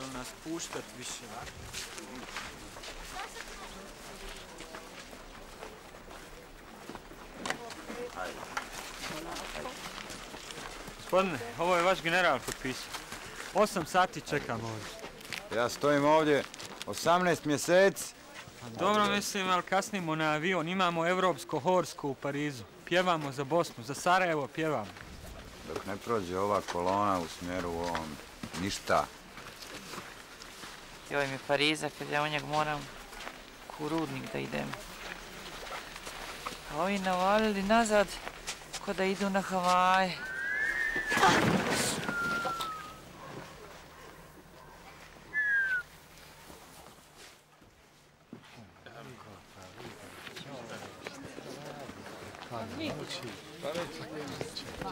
li nas puštat više? Gospodine, ovo je vaš general potpisao. 8 sati čekam ovdje. Ja stojim ovdje 18 mjeseci. Dobro mislim, ali kasnimo na avion. Imamo Evropsko horsko u Parizu. Pjevamo za Bosnu, za Sarajevo pjevamo. Dok ne prođe ova kolona u smjeru ovom, ništa. Joj mi Pariza, kad ja u njeg moram u Rudnik da idem. A ovi navalili nazad, ko da idu na Havaje.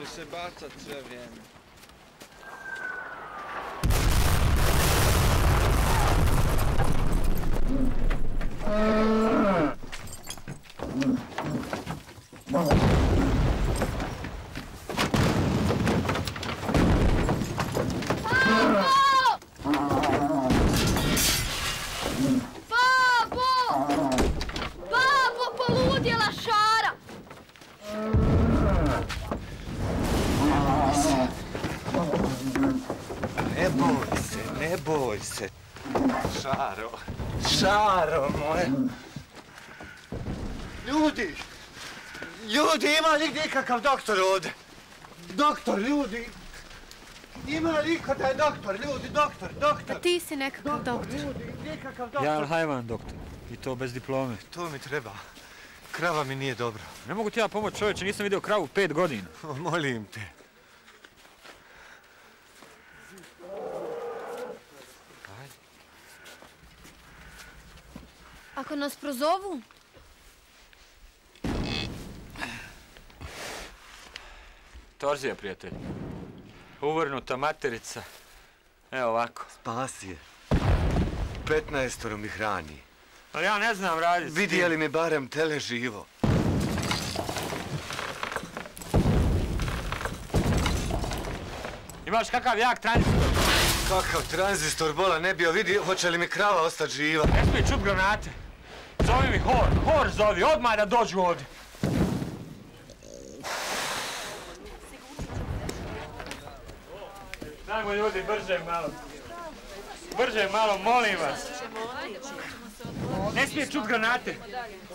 Će se bacat sve vrijeme. Ne boj se. Šaro moje. Ljudi, ima li nikakav doktor ovdje? Doktor, ljudi. Ima li iko da je doktor, ljudi, doktor. Pa ti si nekakav doktor. Nikakav doktor. Ja Hajvan doktor. I to bez diplome. To mi treba. Krava mi nije dobra. Ne mogu ti ja pomoći, čovječe, nisam vidio kravu 5 godina. Molim te. Ako nas prozovu? Torzija, prijatelj. Uvrnuta materica. Evo ovako. Spasi je. 15 mi hrani. Ali ja ne znam raditi. Vidjeli mi barem tele živo. Imaš kakav jak tranzistor? Kakav tranzistor, bola, ne bio vidio, hoće li mi krava ostati živa? Ne smije čut granate. Zovi mi Hor zovi, odmah da dođu ovdje. Dajmo ljudi, brže malo, molim vas. Ne smije čut granate.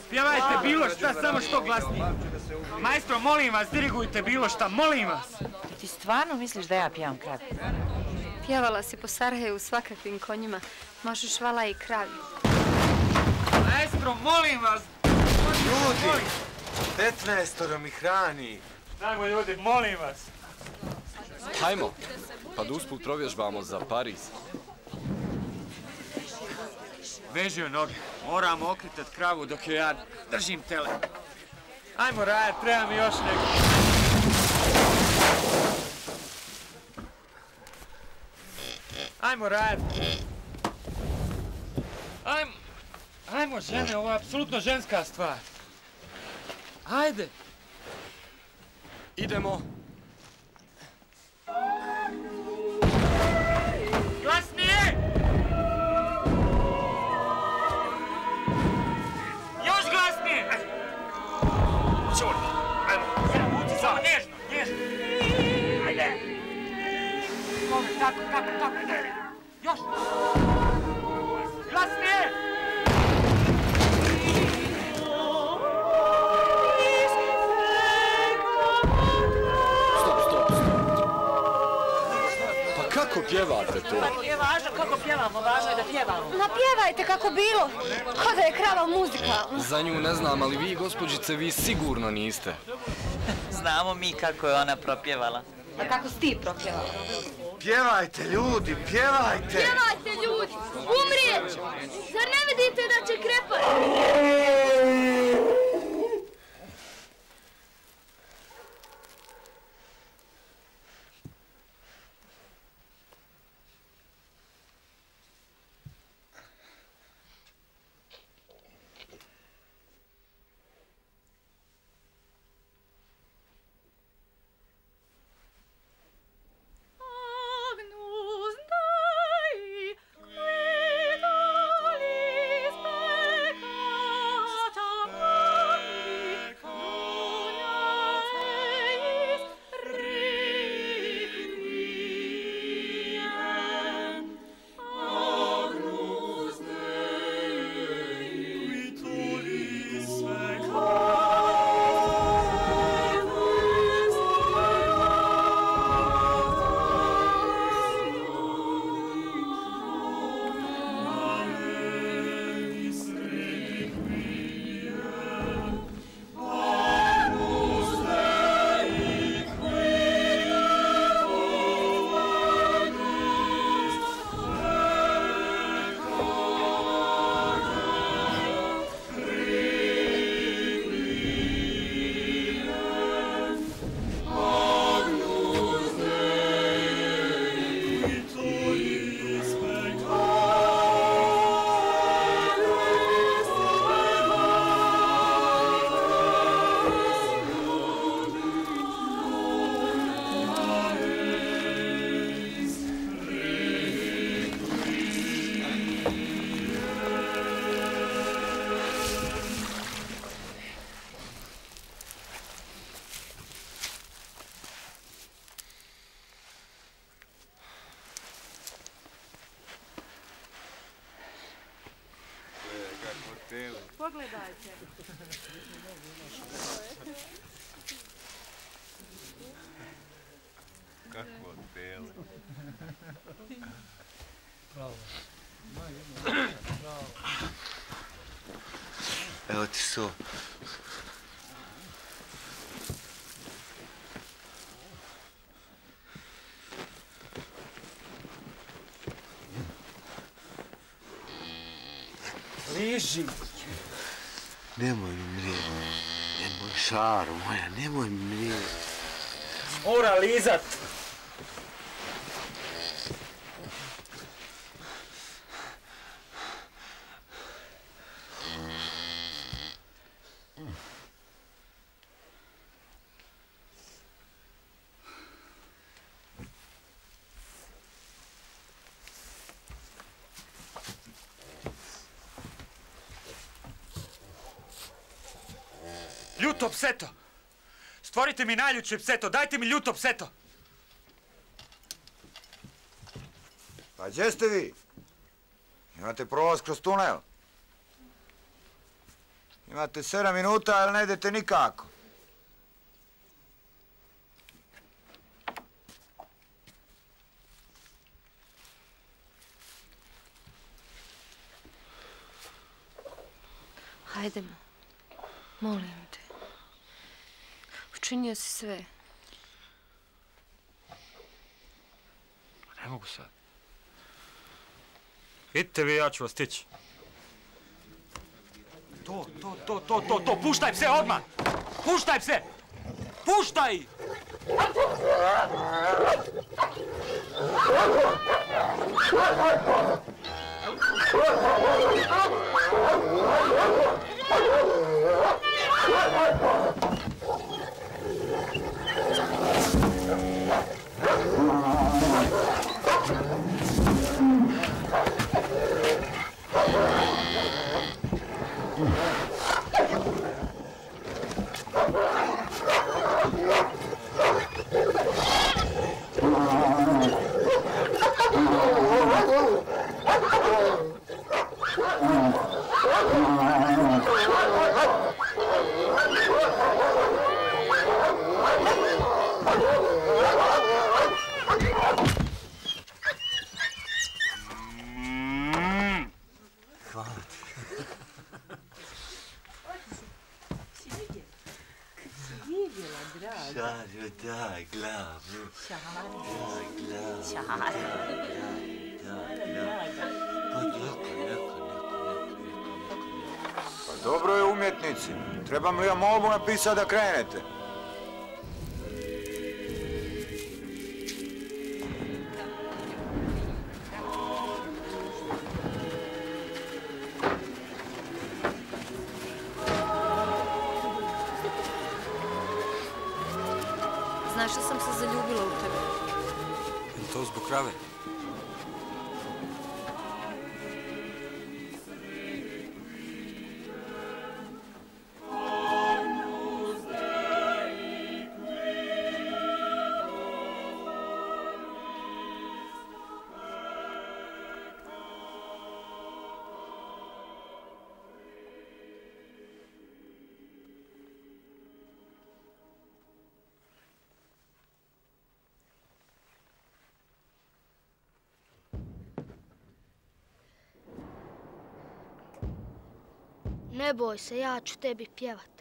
Pjevajte bilo šta, samo što glasnije. Majstro, molim vas, dirigujte bilo šta, molim vas. Ti stvarno misliš da ja pjevam kravi? Pjevala si po Sarajevu svakakvim konjima. Možeš vala i kravi. Maestro, molim vas! Ljudi, 15 mi hrani. Dajmo ljudi, molim vas. Hajmo, pa da usput provježbamo za Pariz. Veži joj noge. Moramo okritat kravu dok joj ja držim tele. Ajmo Raja, treba mi još neko. Ajmo Raja. Ajmo žene, ovo je apsolutno ženska stvar. Ajde. Idemo. Glasnije! Još glasnije! Čuli, ajmo, vuci samo, nježno. Ajde. Tako, još! Glasnije! Kako pjevate to? Pa nije važno kako pjevamo, važno je da pjevamo. Napjevajte kako bilo. Ko da je krava muzikalna. Za nju ne znam, ali vi, gospođice, vi sigurno niste. Znamo mi kako je ona propjevala. A kako si ti propjevala? Pjevajte, ljudi, pjevajte! Pjevajte ljudi, umrijet ću! Zar ne vidite da će krepati? pogledajte. Kakvo telo. Evo ti so. Liži. Nemoj mi mrijeti. Nemoj, Šaro moja, nemoj mi mrijeti. Mora lizat. Ljuto pseto! Stvorite mi najljuče pseto, dajte mi ljuto pseto! Pa gdje ste vi? Imate prolaz kroz tunel? Imate 7 minuta, ali ne idete nikako. Hajdemo. Molim te. Učinio si sve. Ne mogu sad. Idite vi, ja ću vas stići. To, puštaj pse odmah! Puštaj pse! Puštaj! Šaro, daj glavu. Šaro. Pa dobro je umjetnici. Trebam li ja molbu napisati da krenete? Znaš da sam se zaljubila u tebe. Je to zbog krave? Ne boj se, ja ću tebi pjevat.